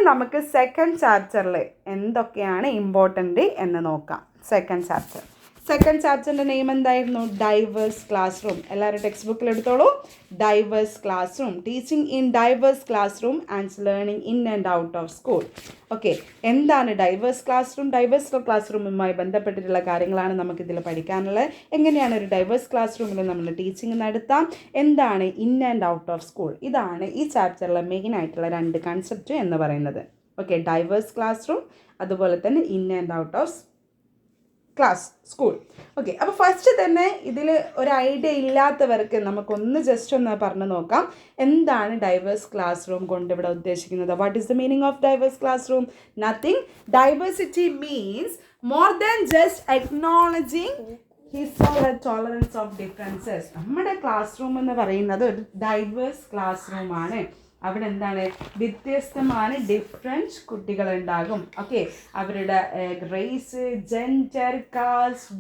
നമുക്ക് സെക്കൻഡ് ചാപ്റ്ററിൽ എന്തൊക്കെയാണ് ഇമ്പോർട്ടൻ്റ് എന്ന് നോക്കാം. സെക്കൻഡ് ചാപ്റ്ററിൻ്റെ നെയിം എന്തായിരുന്നു? Diverse classroom. എല്ലാവരും ടെക്സ്റ്റ് ബുക്കിൽ എടുത്തോളൂ. Diverse classroom, teaching in diverse classroom and learning in and out of school. Okay, എന്താണ് diverse classroom? Diverse class റൂമുമായി ബന്ധപ്പെട്ടിട്ടുള്ള കാര്യങ്ങളാണ് നമുക്കിതിൽ പഠിക്കാനുള്ളത്. എങ്ങനെയാണ് ഒരു ഡൈവേഴ്സ് ക്ലാസ് റൂമിൽ നമ്മൾ ടീച്ചിങ് നടത്താം, എന്താണ് in and out of school. ഇതാണ് ഈ ചാപ്റ്ററിലെ മെയിൻ ആയിട്ടുള്ള 2 കൺസെപ്റ്റ് എന്ന് പറയുന്നത്. ഓക്കെ, ഡൈവേഴ്സ് ക്ലാസ് റൂം, അതുപോലെ തന്നെ in and out of school. Okay, അപ്പോൾ ഫസ്റ്റ് തന്നെ ഇതിൽ ഒരു ഐഡിയ ഇല്ലാത്തവർക്ക് നമുക്കൊന്ന് ജസ്റ്റ് ഒന്ന് പറഞ്ഞു നോക്കാം. എന്താണ് ഡൈവേഴ്സ് ക്ലാസ് റൂം കൊണ്ട് ഇവിടെ ഉദ്ദേശിക്കുന്നത്? What is the meaning of diverse classroom? Nothing. Diversity means more than just acknowledging tolerance of differences. നമ്മുടെ ക്ലാസ് റൂം എന്ന് പറയുന്നത് ഒരു ഡൈവേഴ്സ് ക്ലാസ് റൂമാണ്. അവിടെ എന്താണ്? വ്യത്യസ്തമായ ഡിഫറൻറ്റ് കുട്ടികളുണ്ടാകും. ഓക്കെ, അവരുടെ race, gender, caste,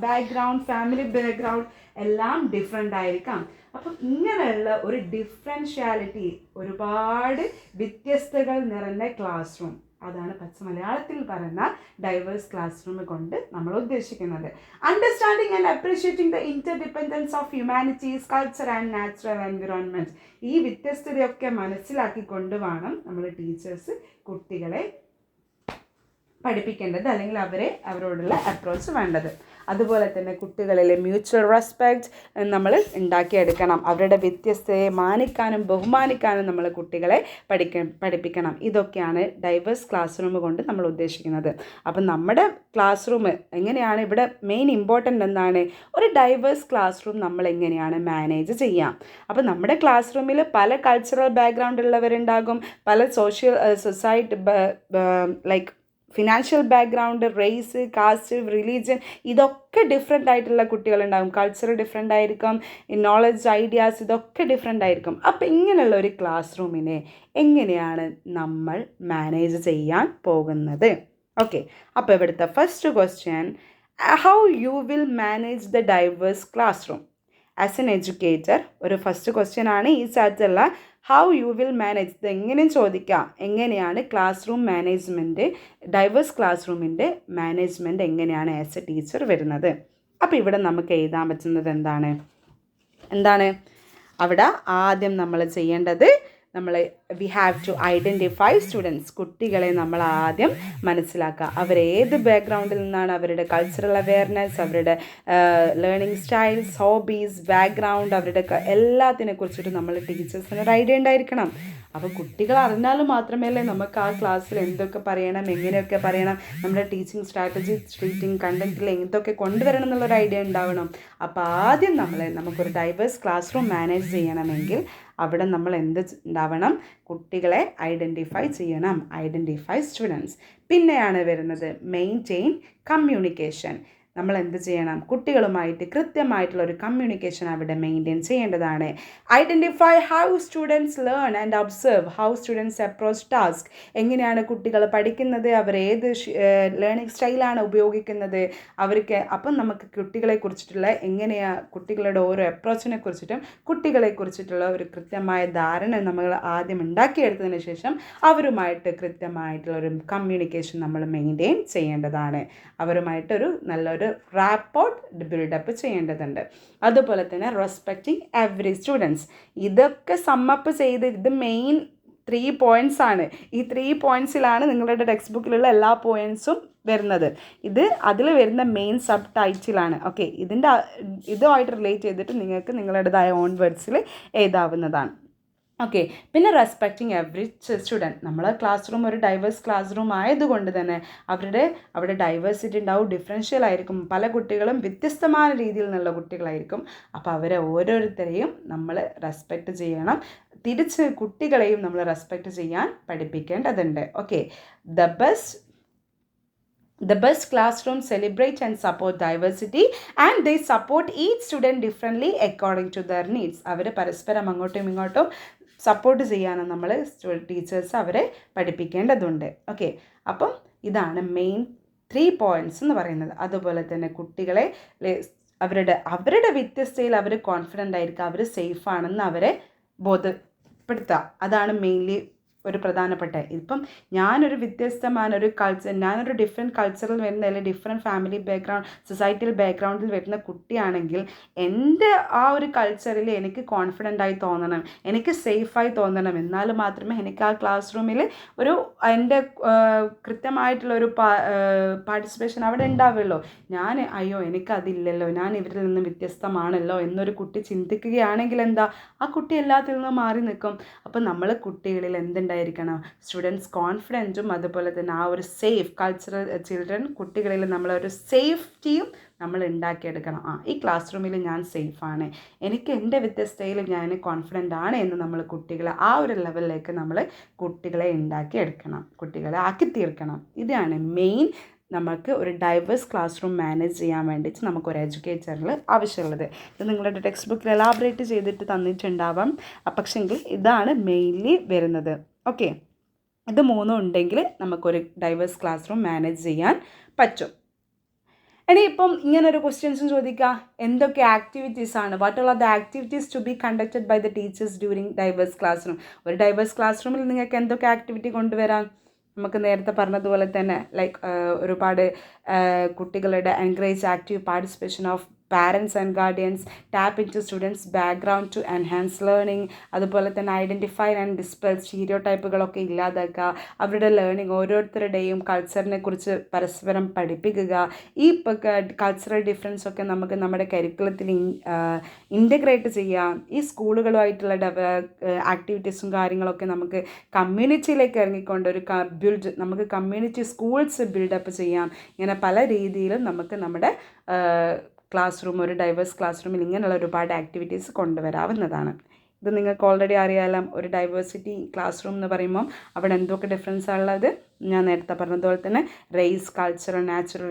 background, family background എല്ലാം ഡിഫറെൻ്റ് ആയിരിക്കാം. അപ്പം ഇങ്ങനെയുള്ള ഒരു ഡിഫറൻഷ്യാലിറ്റി, ഒരുപാട് വ്യത്യസ്തകൾ നിറഞ്ഞ ക്ലാസ് റൂം, അതാണ് പച്ച മലയാളത്തിൽ പറയുന്ന ഡൈവേഴ്സ് ക്ലാസ് റൂം കൊണ്ട് നമ്മൾ ഉദ്ദേശിക്കുന്നത്. Understanding and appreciating the interdependence of humanities, culture and natural environment. ഈ വ്യത്യസ്തതയൊക്കെ മനസ്സിലാക്കിക്കൊണ്ട് വേണം നമ്മൾ ടീച്ചേഴ്സ് കുട്ടികളെ പഠിപ്പിക്കേണ്ടത്, അല്ലെങ്കിൽ അവരോടുള്ള അപ്രോച്ച് വേണ്ടത്. അതുപോലെ തന്നെ കുട്ടികളിലെ മ്യൂച്വൽ റെസ്പെക്റ്റ് നമ്മൾ ഉണ്ടാക്കിയെടുക്കണം. അവരുടെ വ്യത്യസ്തതയെ മാനിക്കാനും ബഹുമാനിക്കാനും നമ്മൾ കുട്ടികളെ പഠിപ്പിക്കണം. ഇതൊക്കെയാണ് ഡൈവേഴ്സ് ക്ലാസ് റൂം കൊണ്ട് നമ്മൾ ഉദ്ദേശിക്കുന്നത്. അപ്പം നമ്മുടെ ക്ലാസ് റൂം എങ്ങനെയാണ് ഇവിടെ മെയിൻ ഇമ്പോർട്ടൻ്റ് എന്താണ്? ഒരു ഡൈവേഴ്സ് ക്ലാസ് റൂം നമ്മൾ എങ്ങനെയാണ് മാനേജ് ചെയ്യാം. അപ്പം നമ്മുടെ ക്ലാസ് റൂമിൽ പല കൾച്ചറൽ ബാക്ക്ഗ്രൗണ്ട് ഉള്ളവരുണ്ടാകും, പല society like financial background, race, caste, religion, ഇതൊക്കെ ഡിഫറെൻ്റ് ആയിട്ടുള്ള കുട്ടികളുണ്ടാകും. കൾച്ചർ ഡിഫറെൻ്റ് ആയിരിക്കും, നോളജ്, ഐഡിയാസ് ഇതൊക്കെ ഡിഫറെൻ്റ് ആയിരിക്കും. അപ്പോൾ ഇങ്ങനെയുള്ള ഒരു ക്ലാസ് റൂമിനെ എങ്ങനെയാണ് നമ്മൾ മാനേജ് ചെയ്യാൻ പോകുന്നത്? ഓക്കെ, അപ്പോൾ ഇവിടുത്തെ first question, how you will manage the diverse classroom as an educator. ഒരു ഫസ്റ്റ് ക്വസ്റ്റ്യൻ ആണ് ഈ ചാപ്റ്ററിൽ. ഹൗ യു വിൽ മാനേജ്, ഇത് എങ്ങനെയും ചോദിക്കാം. എങ്ങനെയാണ് classroom management, diverse class റൂമിൻ്റെ മാനേജ്മെൻറ്റ് എങ്ങനെയാണ് ആസ് എ ടീച്ചർ വരുന്നത്? അപ്പോൾ ഇവിടെ നമുക്ക് എഴുതാൻ പറ്റുന്നത് എന്താണ് അവിടെ ആദ്യം നമ്മൾ ചെയ്യേണ്ടത്, we have to identify students. കുട്ടികളെ നമ്മൾ ആദ്യം മനസ്സിലാക്കുക. അവരേത് ബാക്ക്ഗ്രൗണ്ടിൽ നിന്നാണ്, അവരുടെ കൾച്ചറൽ അവെയർനെസ്, അവരുടെ ലേണിംഗ് സ്റ്റൈൽസ്, ഹോബീസ്, ബാക്ക്ഗ്രൗണ്ട്, അവരുടെ എല്ലാത്തിനെ കുറിച്ചിട്ട് നമ്മൾ ടീച്ചേഴ്സിന് ഒരു ഐഡിയ ഉണ്ടായിരിക്കണം. അപ്പോൾ കുട്ടികൾ അറിഞ്ഞാൽ മാത്രമേ നമുക്ക് ആ ക്ലാസ്സിൽ എന്തൊക്കെ പറയണം, എങ്ങനെയൊക്കെ പറയണം, നമ്മുടെ ടീച്ചിങ് സ്ട്രാറ്റജി, ടീച്ചിങ് കണ്ടൻറ്റിൽ എന്തൊക്കെ കൊണ്ടുവരണം എന്നുള്ളൊരു ഐഡിയ ഉണ്ടാവണം. അപ്പോൾ ആദ്യം നമുക്കൊരു ഡൈവേഴ്സ് ക്ലാസ് റൂം മാനേജ് ചെയ്യണമെങ്കിൽ അവിടെ നമ്മൾ എന്ത് ഉണ്ടാവണം? കുട്ടികളെ ഐഡൻറ്റിഫൈ ചെയ്യണം, ഐഡൻറ്റിഫൈ സ്റ്റുഡൻസ്. പിന്നെയാണ് വരുന്നത് മെയിൻറ്റെയിൻ കമ്മ്യൂണിക്കേഷൻ. നമ്മൾ എന്ത് ചെയ്യണം? കുട്ടികളുമായിട്ട് കൃത്യമായിട്ടുള്ള ഒരു കമ്മ്യൂണിക്കേഷൻ അവിടെ മെയിൻറ്റെയിൻ ചെയ്യേണ്ടതാണ്. Identify how students learn and observe how students approach task. എങ്ങനെയാണ് കുട്ടികൾ പഠിക്കുന്നത്, അവർ ഏത് ലേണിംഗ് സ്റ്റൈലാണ് ഉപയോഗിക്കുന്നത്, അവർക്ക്. അപ്പം നമുക്ക് കുട്ടികളെ കുറിച്ചിട്ടുള്ള കുട്ടികളുടെ ഓരോ അപ്രോച്ചിനെ കുറിച്ചിട്ടും കുട്ടികളെ കുറിച്ചിട്ടുള്ള ഒരു കൃത്യമായ ധാരണ നമ്മൾ ആദ്യം ഉണ്ടാക്കിയെടുത്തതിന് ശേഷം അവരുമായിട്ട് കൃത്യമായിട്ടുള്ള ഒരു കമ്മ്യൂണിക്കേഷൻ നമ്മൾ മെയിൻറ്റെയിൻ ചെയ്യേണ്ടതാണ്. അവരുമായിട്ടൊരു നല്ലൊരു റാപ്പോർട്ട് ബിൽഡപ്പ് ചെയ്യേണ്ടതുണ്ട്. അതുപോലെ തന്നെ റെസ്പെക്റ്റിംഗ് എവറി സ്റ്റുഡൻസ്. ഇതൊക്കെ സമ്മപ്പ് ചെയ്ത്, ഇത് മെയിൻ 3 പോയിൻറ്റ്സ് ആണ്. ഈ 3 പോയിൻറ്റ്സിലാണ് നിങ്ങളുടെ ടെക്സ്റ്റ് ബുക്കിലുള്ള എല്ലാ പോയിൻറ്റ്സും വരുന്നത്. അതിൽ വരുന്ന മെയിൻ സബ് ടൈറ്റിലാണ്. ഓക്കെ, ഇതുമായിട്ട് റിലേറ്റ് ചെയ്തിട്ട് നിങ്ങൾക്ക് നിങ്ങളുടേതായ ഓൺ വേർഡ്സിൽ എഴുതാവുന്നതാണ്. ഓക്കെ, പിന്നെ റെസ്പെക്റ്റിംഗ് എവറി സ്റ്റുഡൻറ്റ്. നമ്മളെ ക്ലാസ് റൂം ഒരു ഡൈവേഴ്സ് ക്ലാസ് റൂം ആയതുകൊണ്ട് തന്നെ അവിടെ ഡൈവേഴ്സിറ്റി ഉണ്ടാവും, ഡിഫറൻഷ്യൽ ആയിരിക്കും. പല കുട്ടികളും വ്യത്യസ്തമായ രീതിയിൽ നിന്നുള്ള കുട്ടികളായിരിക്കും. അപ്പോൾ അവരെ ഓരോരുത്തരെയും നമ്മൾ റെസ്പെക്റ്റ് ചെയ്യണം. തിരിച്ച് കുട്ടികളെയും നമ്മൾ റെസ്പെക്റ്റ് ചെയ്യാൻ പഠിപ്പിക്കേണ്ടതുണ്ട്. Okay, The best classrooms celebrate and support diversity and they support each student differently according to their needs. അവർ പരസ്പരം അങ്ങോട്ടും ഇങ്ങോട്ടും സപ്പോർട്ട് ചെയ്യാനും നമ്മൾ ടീച്ചേഴ്സ് അവരെ പഠിപ്പിക്കേണ്ടതുണ്ട്. ഓക്കെ, അപ്പം ഇതാണ് മെയിൻ 3 പോയിൻറ്റ്സ് എന്ന് പറയുന്നത്. അതുപോലെ തന്നെ കുട്ടികളെ അവരുടെ വ്യത്യസ്തയിൽ അവർ കോൺഫിഡൻ്റ് ആയിരിക്കുക, അവർ സേഫാണെന്ന് അവരെ ബോധ്യപ്പെടുത്തുക. അതാണ് മെയിൻലി ഒരു പ്രധാനപ്പെട്ട. ഇപ്പം ഞാനൊരു വ്യത്യസ്തമായ ഒരു ഞാനൊരു ഡിഫറെൻറ്റ് കൾച്ചറിൽ വരുന്ന അല്ലെങ്കിൽ ഡിഫറെൻറ്റ് ഫാമിലി ബാക്ക്ഗ്രൗണ്ട് സൊസൈറ്റിയിൽ ബാക്ക്ഗ്രൗണ്ടിൽ വരുന്ന കുട്ടിയാണെങ്കിൽ എൻ്റെ ആ ഒരു കൾച്ചറിൽ എനിക്ക് കോൺഫിഡൻ്റ് ആയി തോന്നണം, എനിക്ക് സേഫായി തോന്നണം. എന്നാൽ മാത്രമേ എനിക്ക് ആ ക്ലാസ് റൂമിൽ ഒരു എൻ്റെ കൃത്യമായിട്ടുള്ള ഒരു പാർട്ടിസിപ്പേഷൻ അവിടെ ഉണ്ടാവുള്ളൂ. അയ്യോ എനിക്കതില്ലല്ലോ, ഞാൻ ഇവരിൽ നിന്ന് വ്യത്യസ്തമാണല്ലോ എന്നൊരു കുട്ടി ചിന്തിക്കുകയാണെങ്കിൽ എന്താ, ആ കുട്ടി എല്ലാത്തിൽ നിന്നും മാറി നിൽക്കും. അപ്പം നമ്മൾ കുട്ടികളിൽ എന്തുണ്ടായിരിക്കണം, സ്റ്റുഡൻസ് കോൺഫിഡൻറ്റും അതുപോലെ തന്നെ ആ ഒരു സേഫ് കൾച്ചറൽ ചിൽഡ്രൻ കുട്ടികളിൽ നമ്മളൊരു സേഫ്റ്റിയും നമ്മൾ ഉണ്ടാക്കിയെടുക്കണം. ഈ ക്ലാസ് റൂമിൽ ഞാൻ സേഫാണ്, എനിക്ക് എൻ്റെ വ്യത്യസ്തയിൽ ഞാൻ കോൺഫിഡൻ്റ് ആണ് എന്ന് നമ്മൾ കുട്ടികളെ ആ ഒരു ലെവലിലേക്ക് നമ്മൾ കുട്ടികളെ ഉണ്ടാക്കിയെടുക്കണം, കുട്ടികളെ ആക്കി തീർക്കണം. ഇതാണ് മെയിൻ നമുക്ക് ഒരു ഡൈവേഴ്സ് ക്ലാസ് റൂം മാനേജ് ചെയ്യാൻ വേണ്ടിയിട്ട് നമുക്കൊരു എഡ്യൂക്കേറ്ററിൽ ആവശ്യമുള്ളത്. ഇത് നിങ്ങളുടെ ടെക്സ്റ്റ് ബുക്കിൽ എലാബറേറ്റ് ചെയ്തിട്ട് തന്നിട്ടുണ്ടാവാം, പക്ഷെങ്കിൽ ഇതാണ് മെയിൻലി വരുന്നത്. ഓക്കെ, ഇത് മൂന്നും ഉണ്ടെങ്കിൽ നമുക്കൊരു ഡൈവേഴ്സ് ക്ലാസ് റൂം മാനേജ് ചെയ്യാൻ പറ്റും. ഇനിയിപ്പം ഇങ്ങനൊരു ക്വസ്റ്റ്യൻസും ചോദിക്കുക, എന്തൊക്കെ ആക്ടിവിറ്റീസാണ്, what are the activities to be conducted by the teachers during diverse classroom. ഒരു ഡൈവേഴ്സ് ക്ലാസ് റൂമിൽ നിങ്ങൾക്ക് എന്തൊക്കെ ആക്ടിവിറ്റി കൊണ്ടുവരാം? നമുക്ക് നേരത്തെ പറഞ്ഞതുപോലെ തന്നെ ഒരുപാട് കുട്ടികളുടെ encourage active participation of parents and guardians, tap in to students background to enhance learning, അതുപോലെ തന്നെ ഐഡൻറ്റിഫൈ ആൻഡ് ഡിസ്പെൽ സ്റ്റീരിയോ ടൈപ്പുകളൊക്കെ ഇല്ലാതാക്കുക, അവരുടെ ലേണിംഗ് ഓരോരുത്തരുടെയും കൾച്ചറിനെ കുറിച്ച് പരസ്പരം പഠിപ്പിക്കുക. ഈ കൾച്ചറൽ ഡിഫറൻസ് ഒക്കെ നമുക്ക് നമ്മുടെ കരിക്കുലത്തിൽ ഇൻ്റഗ്രേറ്റ് ചെയ്യാം. ഈ സ്കൂളുകളുമായിട്ടുള്ള ആക്ടിവിറ്റീസും കാര്യങ്ങളൊക്കെ നമുക്ക് കമ്മ്യൂണിറ്റിയിലേക്ക് ഇറങ്ങിക്കൊണ്ട് നമുക്ക് കമ്മ്യൂണിറ്റി സ്കൂൾസ് ബിൽഡപ്പ് ചെയ്യാം. ഇങ്ങനെ പല രീതിയിലും നമുക്ക് നമ്മുടെ ക്ലാസ് റൂം, ഒരു ഡൈവേഴ്സ് ക്ലാസ് റൂമിൽ ഇങ്ങനെയുള്ള ഒരുപാട് ആക്ടിവിറ്റീസ് കൊണ്ടുവരാവുന്നതാണ്. ഇത് നിങ്ങൾക്ക് ഓൾറെഡി അറിയാലോ. ഒരു ഡൈവേഴ്സിറ്റി ക്ലാസ് റൂം എന്ന് പറയുമ്പം അവിടെ എന്തൊക്കെ ഡിഫറൻസാണ് ഉള്ളത്? ഞാൻ നേരത്തെ പറഞ്ഞതുപോലെ തന്നെ race, culture, natural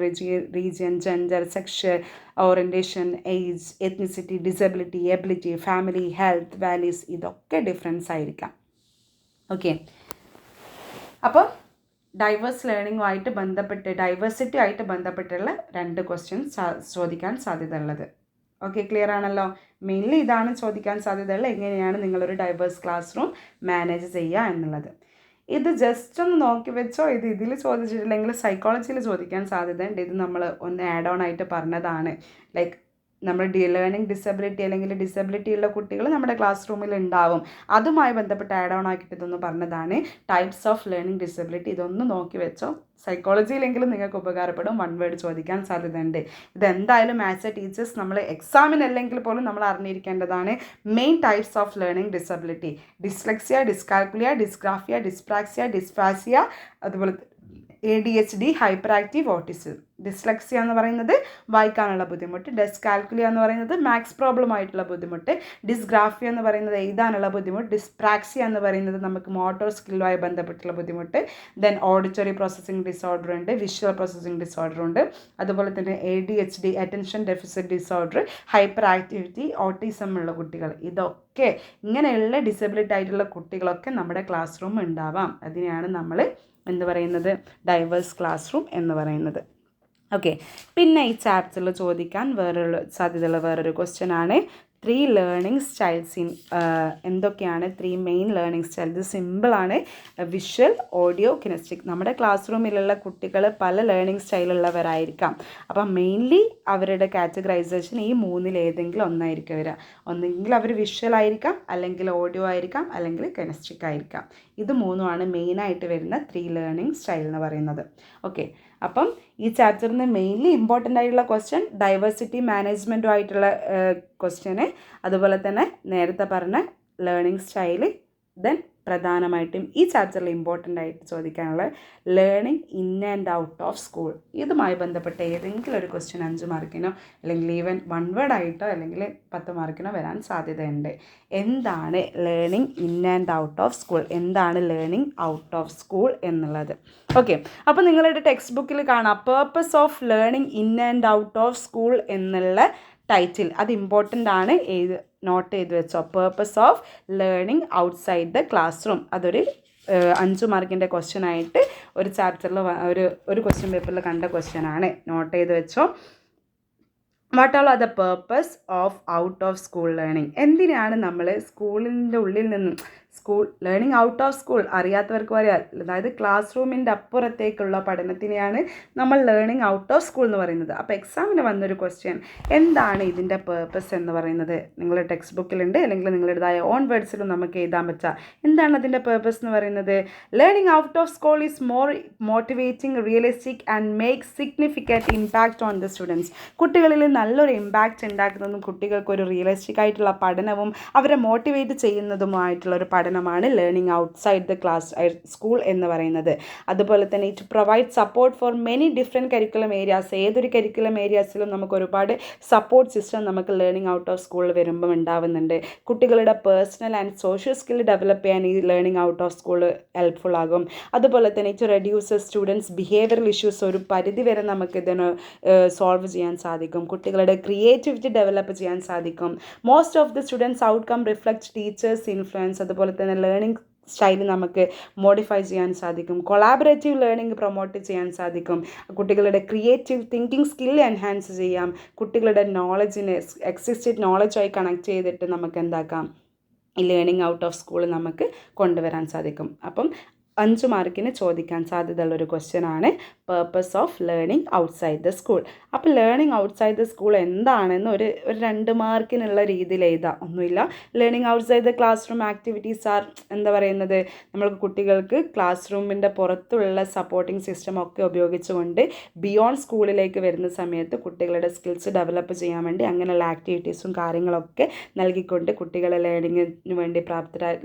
region, gender, sexual orientation, age, ethnicity, disability, ability, family, health, values, ഇതൊക്കെ ഡിഫറൻസ് ആയിരിക്കാം. ഓക്കെ, അപ്പോൾ ഡൈവേഴ്സ് ലേണിങ്ങുമായിട്ട് ബന്ധപ്പെട്ട് ഡൈവേഴ്സിറ്റി ആയിട്ട് ബന്ധപ്പെട്ടുള്ള 2 ക്വസ്റ്റ്യൻസ് ചോദിക്കാൻ സാധ്യതയുള്ളത്. ഓക്കെ, ക്ലിയർ ആണല്ലോ. മെയിൻലി ഇതാണ് ചോദിക്കാൻ സാധ്യതയുള്ളത്, എങ്ങനെയാണ് നിങ്ങളൊരു ഡൈവേഴ്സ് ക്ലാസ് റൂം മാനേജ് ചെയ്യുക എന്നുള്ളത്. ഇത് ജസ്റ്റ് ഒന്ന് നോക്കി വെച്ചോ. ഇതിൽ ചോദിച്ചിട്ടില്ലെങ്കിൽ സൈക്കോളജിയിൽ ചോദിക്കാൻ സാധ്യതയുണ്ട്. ഇത് നമ്മൾ ഒന്ന് ആഡ് ഓൺ ആയിട്ട് പറഞ്ഞതാണ്. ലൈക്ക് നമ്മൾ ലേണിംഗ് ഡിസബിലിറ്റി അല്ലെങ്കിൽ ഡിസബിലിറ്റി ഉള്ള കുട്ടികൾ നമ്മുടെ ക്ലാസ് റൂമിൽ ഉണ്ടാവും. അതുമായി ബന്ധപ്പെട്ട് ആഡ് ഓൺ ആക്കിയിട്ട് ഇതൊന്ന് പറഞ്ഞതാണ്. ടൈപ്സ് ഓഫ് ലേണിംഗ് ഡിസബിലിറ്റി, ഇതൊന്ന് നോക്കി വെച്ചോ. സൈക്കോളജിയിലെങ്കിലും നിങ്ങൾക്ക് ഉപകാരപ്പെടും. 1 വേർഡ് ചോദിക്കാൻ സാധ്യതയുണ്ട്. ഇതെന്തായാലും ആസ് എ ടീച്ചേഴ്സ് നമ്മൾ എക്സാമിനല്ലെങ്കിൽ പോലും നമ്മൾ അറിഞ്ഞിരിക്കേണ്ടതാണ്. Main types of learning disability: dyslexia, dyscalculia, dysgraphia, dyspraxia, dysphasia, അതുപോലെ ADHD, hyperactive autism. Dyslexia എന്ന് പറയുന്നത് വായിക്കാനുള്ള ബുദ്ധിമുട്ട്, ഡിസ്കാൽക്കുലിയ എന്ന് പറയുന്നത് മാത്സ് പ്രോബ്ലം ആയിട്ടുള്ള ബുദ്ധിമുട്ട്, ഡിസ്ഗ്രാഫിയ എന്ന് പറയുന്നത് എഴുതാനുള്ള ബുദ്ധിമുട്ട്, ഡിസ്പ്രാക്സിയ എന്ന് പറയുന്നത് നമുക്ക് മോട്ടോർ സ്കില്ലുമായി ബന്ധപ്പെട്ടുള്ള ബുദ്ധിമുട്ട്, ദെൻ ഓഡിറ്ററി പ്രോസസ്സിംഗ് ഡിസോർഡർ ഉണ്ട്, വിഷ്വൽ പ്രോസസ്സിംഗ് ഡിസോർഡർ ഉണ്ട്, അതുപോലെ തന്നെ ADHD, attention deficit disorder, hyper activity, autism ഉള്ള കുട്ടികൾ. ഇതൊക്കെ ഇങ്ങനെയുള്ള ഡിസബിലിറ്റി ആയിട്ടുള്ള കുട്ടികളൊക്കെ നമ്മുടെ ക്ലാസ് റൂം ഉണ്ടാവാം. അതിനെയാണ് നമ്മൾ എന്ത് പറയുന്നത്, ഡൈവേഴ്സ് ക്ലാസ് റൂം എന്ന് പറയുന്നത്. ഓക്കെ, പിന്നെ ഈ ചാപ്റ്ററിൽ ചോദിക്കാൻ സാധ്യതയുള്ള വേറൊരു ക്വസ്റ്റ്യൻ ആണ് 3 ലേണിംഗ് സ്റ്റൈൽസ് ഇൻ. എന്തൊക്കെയാണ് 3 മെയിൻ ലേണിംഗ് സ്റ്റൈൽ? ഇത് സിമ്പിളാണ്. Visual, audio, kinesthetic. നമ്മുടെ ക്ലാസ് റൂമിലുള്ള കുട്ടികൾ പല ലേണിംഗ് സ്റ്റൈലുള്ളവരായിരിക്കാം. അപ്പം മെയിൻലി അവരുടെ കാറ്റഗറൈസേഷൻ ഈ 3-ൽ ഏതെങ്കിലും ഒന്നായിരിക്കും വരിക. ഒന്നെങ്കിൽ അവർ വിഷ്വൽ ആയിരിക്കാം, അല്ലെങ്കിൽ ഓഡിയോ ആയിരിക്കാം, അല്ലെങ്കിൽ കിനസ്റ്റിക് ആയിരിക്കാം. ഇത് 3-മാണ് മെയിനായിട്ട് വരുന്ന 3 ലേണിംഗ് സ്റ്റൈൽ എന്ന് പറയുന്നത്. ഓക്കെ, അപ്പം ഈ ചാപ്റ്ററിൽ നിന്ന് മെയിൻലി ഇമ്പോർട്ടൻ്റ് ആയിട്ടുള്ള ക്വസ്റ്റ്യൻ ഡൈവേഴ്സിറ്റി മാനേജ്മെൻറ്റുമായിട്ടുള്ള ക്വസ്റ്റ്യന്, അതുപോലെ തന്നെ നേരത്തെ പറഞ്ഞ ലേണിംഗ് സ്റ്റൈല്, ദെൻ പ്രധാനമായിട്ടും ഈ ചാപ്റ്ററിൽ ഇമ്പോർട്ടൻ്റ് ആയിട്ട് ചോദിക്കാനുള്ള learning in and out of school. ഇതുമായി ബന്ധപ്പെട്ട ഏതെങ്കിലും ഒരു ക്വസ്റ്റ്യൻ 5 മാർക്കിനോ അല്ലെങ്കിൽ ഈവൻ 1 വേർഡ് ആയിട്ടോ അല്ലെങ്കിൽ 10 മാർക്കിനോ വരാൻ സാധ്യതയുണ്ട്. എന്താണ് learning in and out of school, എന്താണ് ലേണിംഗ് ഔട്ട് ഓഫ് സ്കൂൾ എന്നുള്ളത്? ഓക്കെ, അപ്പോൾ നിങ്ങളുടെ ടെക്സ്റ്റ് ബുക്കിൽ കാണാം purpose of learning in and out of school എന്നുള്ള ടൈറ്റിൽ. അത് ഇമ്പോർട്ടൻ്റ് ആണ്, നോട്ട് ചെയ്ത് വെച്ചോ. Purpose of learning outside the class room. അതൊരു 5 മാർക്കിൻ്റെ ക്വസ്റ്റ്യൻ ആയിട്ട് ഒരു ചാപ്റ്ററിൽ ഒരു ക്വസ്റ്റ്യൻ പേപ്പറിൽ കണ്ട ക്വസ്റ്റ്യൻ ആണ്. നോട്ട് ചെയ്ത് വെച്ചോ. What all R the purpose of out of school learning? എന്തിനാണ് നമ്മൾ സ്കൂളിൻ്റെ ഉള്ളിൽ നിന്നും school learning out of school അറിയാത്തവർക്ക് പറയാം, അതായത് ക്ലാസ് റൂമിൻ്റെ അപ്പുറത്തേക്കുള്ള പഠനത്തിനെയാണ് നമ്മൾ ലേണിംഗ് ഔട്ട് ഓഫ് സ്കൂൾ എന്ന് പറയുന്നത്. അപ്പോൾ എക്സാമിന് വന്നൊരു ക്വസ്റ്റ്യൻ, എന്താണ് ഇതിൻ്റെ പേർപ്പസ് എന്ന് പറയുന്നത്? നിങ്ങളുടെ ടെക്സ്റ്റ് ബുക്കിലുണ്ട്, അല്ലെങ്കിൽ നിങ്ങളുടേതായ ഓൺ വേർഡ്സിലും നമുക്ക് എഴുതാൻ പറ്റുക. എന്താണ് അതിൻ്റെ പേർപ്പസ് എന്ന് പറയുന്നത്? Learning out of school is more motivating, realistic and make significant impact on the students. കുട്ടികളിൽ നല്ലൊരു ഇമ്പാക്റ്റ് ഉണ്ടാക്കുന്നതും കുട്ടികൾക്ക് ഒരു റിയലിസ്റ്റിക് ആയിട്ടുള്ള പഠനവും അവരെ മോട്ടിവേറ്റ് ചെയ്യുന്നതുമായിട്ടുള്ള ഒരു പഠനമാണ് learning outside the class school എന്ന് പറയുന്നത്. അതുപോലെ തന്നെ it provide support for many different curriculum areas. ഏതൊരു കരിക്കുലം ഏരിയാസിലും നമുക്ക് ഒരുപാട് സപ്പോർട്ട് സിസ്റ്റം നമുക്ക് ലേണിംഗ് ഔട്ട് ഓഫ് സ്കൂളിൽ വരുമ്പം ഉണ്ടാവുന്നുണ്ട്. കുട്ടികളുടെ personal and social skill develop ചെയ്യാൻ ഈ learning out of school helpful ആകും. അതുപോലെ തന്നെ it reduces students behavioural issues. ഒരു പരിധി വരെ നമുക്ക് ഇതിന് സോൾവ് ചെയ്യാൻ സാധിക്കും. കുട്ടികളുടെ ക്രിയേറ്റിവിറ്റി ഡെവലപ്പ് ചെയ്യാൻ സാധിക്കും. Most of the students outcome reflect teachers influence. അതുപോലെ തന്നെ ലേണിംഗ് സ്റ്റൈൽ നമുക്ക് മോഡിഫൈ ചെയ്യാൻ സാധിക്കും. കൊളാബറേറ്റീവ് ലേണിംഗ് പ്രൊമോട്ട് ചെയ്യാൻ സാധിക്കും. കുട്ടികളുടെ ക്രിയേറ്റീവ് തിങ്കിങ് സ്കിൽ എൻഹാൻസ് ചെയ്യാം. കുട്ടികളുടെ നോളജിനെ എക്സിസ്റ്റഡ് നോളജായി കണക്ട് ചെയ്തിട്ട് നമുക്ക് എന്താക്കാം, ഈ ലേണിംഗ് ഔട്ട് ഓഫ് സ്കൂൾ നമുക്ക് കൊണ്ടുവരാൻ സാധിക്കും. അപ്പം 5 മാർക്കിന് ചോദിക്കാൻ സാധ്യതയുള്ളൊരു ക്വസ്റ്റ്യനാണ് purpose of learning outside the school. അപ്പോൾ ലേണിംഗ് ഔട്ട്സൈഡ് ദ സ്കൂൾ എന്താണെന്ന് ഒരു 2 മാർക്കിനുള്ള രീതിയിൽ എഴുതാം. ഒന്നുമില്ല, learning outside the class room activities are എന്താ പറയുന്നത്, നമ്മൾക്ക് കുട്ടികൾക്ക് ക്ലാസ് റൂമിൻ്റെ പുറത്തുള്ള സപ്പോർട്ടിംഗ് സിസ്റ്റം ഒക്കെ ഉപയോഗിച്ചുകൊണ്ട് ബിയോണ്ട് സ്കൂളിലേക്ക് വരുന്ന സമയത്ത് കുട്ടികളുടെ സ്കിൽസ് ഡെവലപ്പ് ചെയ്യാൻ വേണ്ടി അങ്ങനെയുള്ള ആക്ടിവിറ്റീസും കാര്യങ്ങളൊക്കെ നൽകിക്കൊണ്ട് കുട്ടികളെ ലേണിങ്ങിന് വേണ്ടി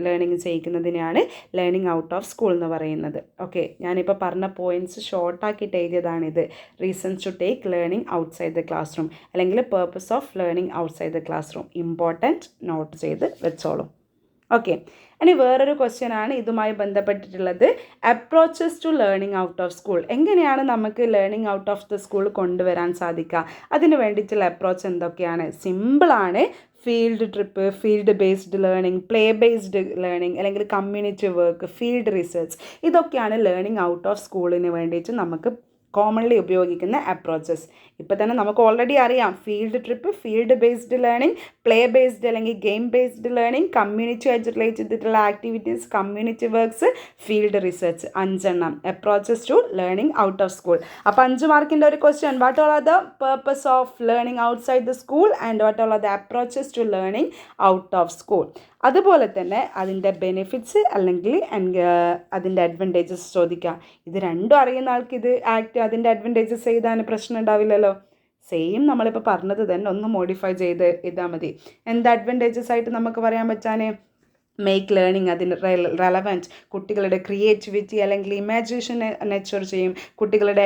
ലേണിംഗ് ചെയ്യിക്കുന്നതിനെയാണ് ലേണിംഗ് ഔട്ട് ഓഫ് സ്കൂൾ എന്ന് പറയുന്നത്. ഓക്കെ, ഞാനിപ്പോൾ പറഞ്ഞ പോയിൻറ്റ്സ് ഷോർട്ടാക്കിയിട്ട് എഴുതിയതാണിത്. Reasons to take learning outside the classroom, അല്ലെങ്കിൽ purpose of learning outside the classroom. Important note ചെയ്ത് വെച്ചോളൂ. ഓക്കെ, ഇനി വേറൊരു ക്വസ്റ്റ്യനാണ് ഇതുമായി ബന്ധപ്പെട്ടിട്ടുള്ളത്. Approaches to learning out of school. എങ്ങനെയാണ് നമുക്ക് learning out of the school കൊണ്ടുവരാൻ സാധിക്കുക? അതിന് വേണ്ടിയിട്ടുള്ള അപ്രോച്ച് എന്തൊക്കെയാണ്? സിമ്പിളാണ്. Field trip, field based learning, play based learning, അല്ലെങ്കിൽ കമ്മ്യൂണിറ്റി വർക്ക്, ഫീൽഡ് റിസർച്ച്, ഇതൊക്കെയാണ് ലേണിംഗ് ഔട്ട് ഓഫ് സ്കൂളിന് വേണ്ടിയിട്ട് നമുക്ക് കോമൺലി ഉപയോഗിക്കുന്ന അപ്രോച്ചസ്. ഇപ്പോൾ തന്നെ നമുക്ക് ഓൾറെഡി അറിയാം, field trip, field based learning, play based അല്ലെങ്കിൽ ഗെയിം ബേസ്ഡ് ലേണിംഗ്, കമ്മ്യൂണിറ്റി ആയിട്ട് റിലേറ്റ് ചെയ്തിട്ടുള്ള activities, community works, field research. 5 approaches to learning out of school. അപ്പോൾ 5 മാർക്കിൻ്റെ ഒരു question, what all are the purpose of learning outside the school and what all are the approaches to learning out of school. അതുപോലെ തന്നെ അതിൻ്റെ benefits അല്ലെങ്കിൽ അതിൻ്റെ advantages ചോദിക്കാം. ഇത് രണ്ടും അറിയുന്ന ആൾക്ക് ഇത് അതിൻ്റെ അഡ്വാൻറ്റേജസ് എഴുതാൻ പ്രശ്നം ഉണ്ടാവില്ലല്ലോ. സെയിം നമ്മളിപ്പോൾ പറഞ്ഞത് തന്നെ ഒന്ന് മോഡിഫൈ ചെയ്ത് എഴുതാൽ മതി. എന്ത് അഡ്വാൻറ്റേജസ് ആയിട്ട് നമുക്ക് പറയാൻ പറ്റാൻ? മേക്ക് ലേണിംഗ് അതിന് റെലവൻറ്റ്, കുട്ടികളുടെ ക്രിയേറ്റിവിറ്റി അല്ലെങ്കിൽ ഇമാജിനേഷൻ നെച്ചർ ചെയ്യും, കുട്ടികളുടെ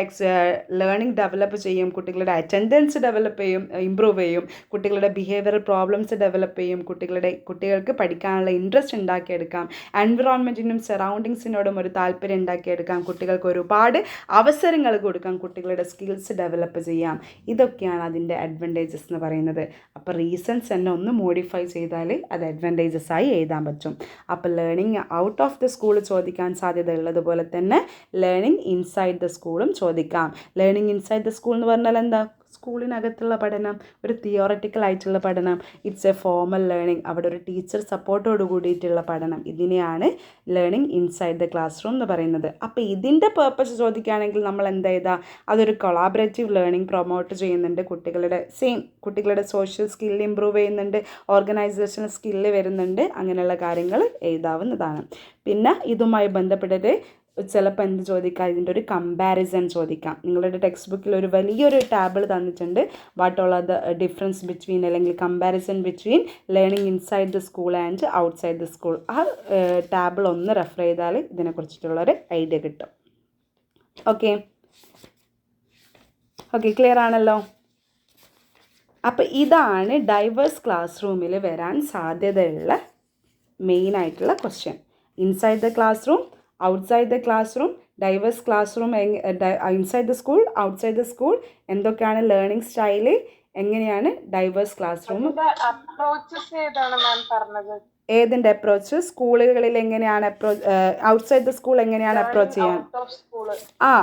ലേണിംഗ് ഡെവലപ്പ് ചെയ്യും, കുട്ടികളുടെ അറ്റൻഡൻസ് ഡെവലപ്പ് ചെയ്യും, ഇമ്പ്രൂവ് ചെയ്യും, കുട്ടികളുടെ ബിഹേവിയറൽ പ്രോബ്ലംസ് ഡെവലപ്പ് ചെയ്യും, കുട്ടികൾക്ക് പഠിക്കാനുള്ള ഇൻട്രസ്റ്റ് ഉണ്ടാക്കിയെടുക്കാം, എൻവിറോൺമെൻറ്റിനും സറൗണ്ടിങ്സിനോടും ഒരു താല്പര്യം ഉണ്ടാക്കിയെടുക്കാം, കുട്ടികൾക്ക് ഒരുപാട് അവസരങ്ങൾ കൊടുക്കാം, കുട്ടികളുടെ സ്കിൽസ് ഡെവലപ്പ് ചെയ്യാം. ഇതൊക്കെയാണ് അതിൻ്റെ അഡ്വാൻറ്റേജസ് എന്ന് പറയുന്നത്. അപ്പോൾ റീസൺസ് തന്നെ ഒന്ന് മോഡിഫൈ ചെയ്താൽ അത് അഡ്വാൻറ്റേജസ് ആയി എഴുതാൻ പറ്റും. അപ്പോൾ learning out of the school ചോദിക്കാൻ സാധ്യത ഉള്ളതുപോലെ തന്നെ ലേണിംഗ് ഇൻസൈഡ് ദ സ്കൂളും ചോദിക്കാം. ലേണിംഗ് ഇൻസൈഡ് ദ സ്കൂൾ എന്ന് പറഞ്ഞാൽ എന്താ? സ്കൂളിനകത്തുള്ള പഠനം, ഒരു തിയോററ്റിക്കൽ ആയിട്ടുള്ള പഠനം. ഇറ്റ്സ് എ ഫോർമൽ ലേണിംഗ്, അവിടെ ഒരു ടീച്ചർ സപ്പോർട്ടോട് കൂടിയിട്ടുള്ള പഠനം. ഇതിനെയാണ് learning inside the classroom എന്ന് പറയുന്നത്. അപ്പോൾ ഇതിൻ്റെ പേർപ്പസ് ചോദിക്കുകയാണെങ്കിൽ നമ്മൾ എന്താ ചെയ്താൽ, അതൊരു കൊളാബറേറ്റീവ് ലേണിംഗ് പ്രൊമോട്ട് ചെയ്യുന്നുണ്ട്. കുട്ടികളുടെ സോഷ്യൽ സ്കില്ല് ഇമ്പ്രൂവ് ചെയ്യുന്നുണ്ട്, ഓർഗനൈസേഷണൽ സ്കില്ല് വരുന്നുണ്ട്. അങ്ങനെയുള്ള കാര്യങ്ങൾ എഴുതാവുന്നതാണ്. പിന്നെ ഇതുമായി ബന്ധപ്പെട്ടിട്ട് ചിലപ്പോൾ എന്ത് ചോദിക്കാം, ഇതിൻ്റെ ഒരു കമ്പാരിസൺ ചോദിക്കാം. നിങ്ങളുടെ ടെക്സ്റ്റ് ബുക്കിൽ ഒരു വലിയൊരു ടേബിൾ തന്നിട്ടുണ്ട്, what all are the difference between അല്ലെങ്കിൽ comparison between learning inside the school and outside the school. ആ ടേബിൾ ഒന്ന് റെഫർ ചെയ്താൽ ഇതിനെക്കുറിച്ചിട്ടുള്ളൊരു ഐഡിയ കിട്ടും. ഓക്കെ, ക്ലിയർ ആണല്ലോ. അപ്പോൾ ഇതാണ് ഡൈവേഴ്സ് ക്ലാസ് റൂമിൽ വരാൻ സാധ്യതയുള്ള മെയിനായിട്ടുള്ള question. Inside the classroom, outside the classroom, diverse classroom, inside the school, outside the school, എന്തൊക്കെയാണ് ലേണിംഗ് സ്റ്റൈല്, എങ്ങനെയാണ് ഡൈവേഴ്സ് ക്ലാസ് റൂം. ഏതിൻ്റെ അപ്രോച്ച്? സ്കൂളുകളിൽ എങ്ങനെയാണ് ഔട്ട്സൈഡ് ദ സ്കൂൾ എങ്ങനെയാണ് അപ്രോച്ച് ചെയ്യാൻ?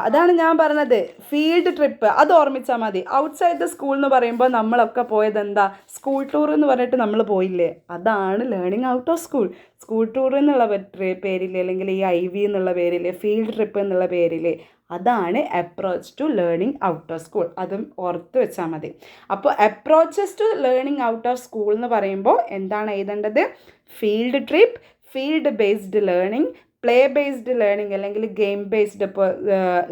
അതാണ് ഞാൻ പറഞ്ഞത്, ഫീൽഡ് ട്രിപ്പ് അത് ഓർമ്മിച്ചാൽ മതി. ഔട്ട്സൈഡ് ദ സ്കൂൾ എന്ന് പറയുമ്പോൾ നമ്മളൊക്കെ പോയത് എന്താ, സ്കൂൾ ടൂർ എന്ന് പറഞ്ഞിട്ട് നമ്മൾ പോയില്ലേ, അതാണ് learning out of school. School tour എന്നുള്ള പേരിൽ, അല്ലെങ്കിൽ ഈ IV എന്നുള്ള പേരിൽ, ഫീൽഡ് ട്രിപ്പ് എന്നുള്ള പേരിൽ, അതാണ് approach to learning out of school. അതും ഓർത്ത് വെച്ചാൽ മതി. അപ്പോൾ approaches to learning out of school എന്ന് പറയുമ്പോൾ എന്താണ് എഴുതേണ്ടത്, field trip, field based learning, play based learning അല്ലെങ്കിൽ game based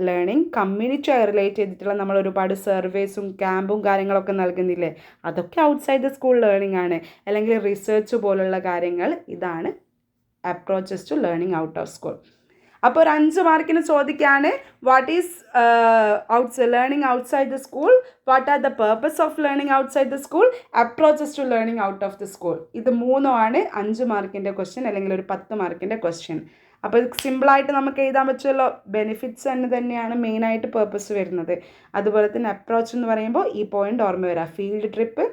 learning, community relate ചെയ്തിട്ടുള്ള നമ്മൾ ഒരുപാട് സർവേസും ക്യാമ്പും കാര്യങ്ങളൊക്കെ നൽകുന്നില്ലേ, അതൊക്കെ ഔട്ട്സൈഡ് ദ സ്കൂൾ ലേണിംഗ് ആണ്. അല്ലെങ്കിൽ റിസർച്ച് പോലുള്ള കാര്യങ്ങൾ, ഇതാണ് approaches to learning out of school. അപ്പോൾ ഒരു 5 മാർക്കിന് ചോദിക്കുകയാണ്, what is learning outside the school, what are the purpose of learning outside the school, approaches to learning out of the school. ഇത് 3 5 മാർക്കിൻ്റെ ക്വസ്റ്റ്യൻ, അല്ലെങ്കിൽ ഒരു 10 മാർക്കിൻ്റെ ക്വസ്റ്റ്യൻ. അപ്പോൾ ഇത് സിമ്പിളായിട്ട് നമുക്ക് എഴുതാൻ പറ്റുമല്ലോ. ബെനിഫിറ്റ്സ് തന്നെയാണ് മെയിനായിട്ട് പേർപ്പസ് വരുന്നത്. അതുപോലെ തന്നെ അപ്രോച്ച് എന്ന് പറയുമ്പോൾ ഈ പോയിന്റ് ഓർമ്മ വരാം, field trip,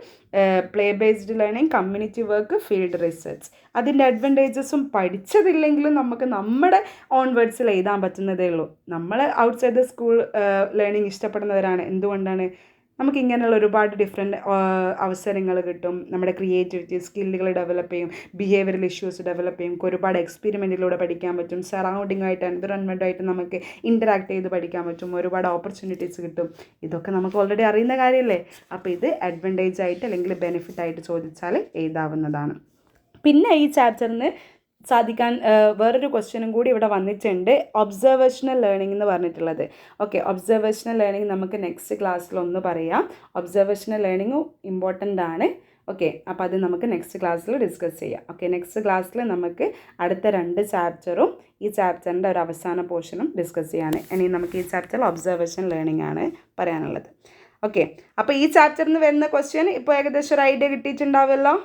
play based learning, community work, field research. അതിൻ്റെ അഡ്വാൻറ്റേജസും പഠിച്ചതില്ലെങ്കിലും നമുക്ക് നമ്മുടെ ഓൺ വേർഡ്സിൽ എഴുതാൻ പറ്റുന്നതേ ഉള്ളൂ. നമ്മൾ ഔട്ട്സൈഡ് ദ സ്കൂൾ ലേണിംഗ് ഇഷ്ടപ്പെടുന്നവരാണ്. എന്തുകൊണ്ടാണ്, നമുക്ക് ഇങ്ങനെയുള്ള ഒരുപാട് ഡിഫറെൻറ്റ് അവസരങ്ങൾ കിട്ടും. നമ്മുടെ ക്രിയേറ്റിവിറ്റി സ്കില്ലുകൾ ഡെവലപ്പ് ചെയ്യും, ബിഹേവിയറൽ ഇഷ്യൂസ് ഡെവലപ്പ് ചെയ്യും, ഒരുപാട് എക്സ്പെരിമെൻറ്റിലൂടെ പഠിക്കാൻ പറ്റും, സറൗണ്ടിങ്ങായിട്ട് എൻവിറോൺമെൻറ്റുമായിട്ട് നമുക്ക് ഇൻറ്ററാക്ട് ചെയ്ത് പഠിക്കാൻ പറ്റും, ഒരുപാട് ഓപ്പർച്യൂണിറ്റീസ് കിട്ടും. ഇതൊക്കെ നമുക്ക് ഓൾറെഡി അറിയുന്ന കാര്യമല്ലേ. അപ്പോൾ ഇത് അഡ്വാൻറ്റേജ് ആയിട്ട് അല്ലെങ്കിൽ ബെനിഫിറ്റ് ആയിട്ട് ചോദിച്ചാൽ എഴുതാവുന്നതാണ്. പിന്നെ ഈ ചാപ്റ്ററിന് സാധിക്കാൻ വേറൊരു ക്വസ്റ്റ്യനും കൂടി ഇവിടെ വന്നിട്ടുണ്ട്, ഒബ്സർവേഷണൽ ലേണിംഗ് എന്ന് പറഞ്ഞിട്ടുള്ളത്. ഓക്കെ, ഒബ്സർവേഷണൽ ലേണിംഗ് നമുക്ക് നെക്സ്റ്റ് ക്ലാസ്സിലൊന്ന് പറയാം. ഒബ്സർവേഷണൽ ലേണിംഗ് ഇമ്പോർട്ടൻ്റ് ആണ്. ഓക്കെ, അപ്പോൾ അത് നമുക്ക് നെക്സ്റ്റ് ക്ലാസ്സിൽ ഡിസ്കസ് ചെയ്യാം. ഓക്കെ, നെക്സ്റ്റ് ക്ലാസ്സിൽ നമുക്ക് അടുത്ത 2 ചാപ്റ്ററും ഈ ചാപ്റ്ററിൻ്റെ ഒരു അവസാന പോർഷനും ഡിസ്കസ് ചെയ്യാണ്. ഇനി നമുക്ക് ഈ ചാപ്റ്ററിൽ ഒബ്സർവേഷൻ ലേണിംഗ് ആണ് പറയാനുള്ളത്. ഓക്കെ, അപ്പോൾ ഈ ചാപ്റ്ററിൽ നിന്ന് വരുന്ന ക്വസ്റ്റ്യൻ ഇപ്പോൾ ഏകദേശം ഒരു ഐഡിയ കിട്ടിയിട്ടുണ്ടാവുമല്ലോ.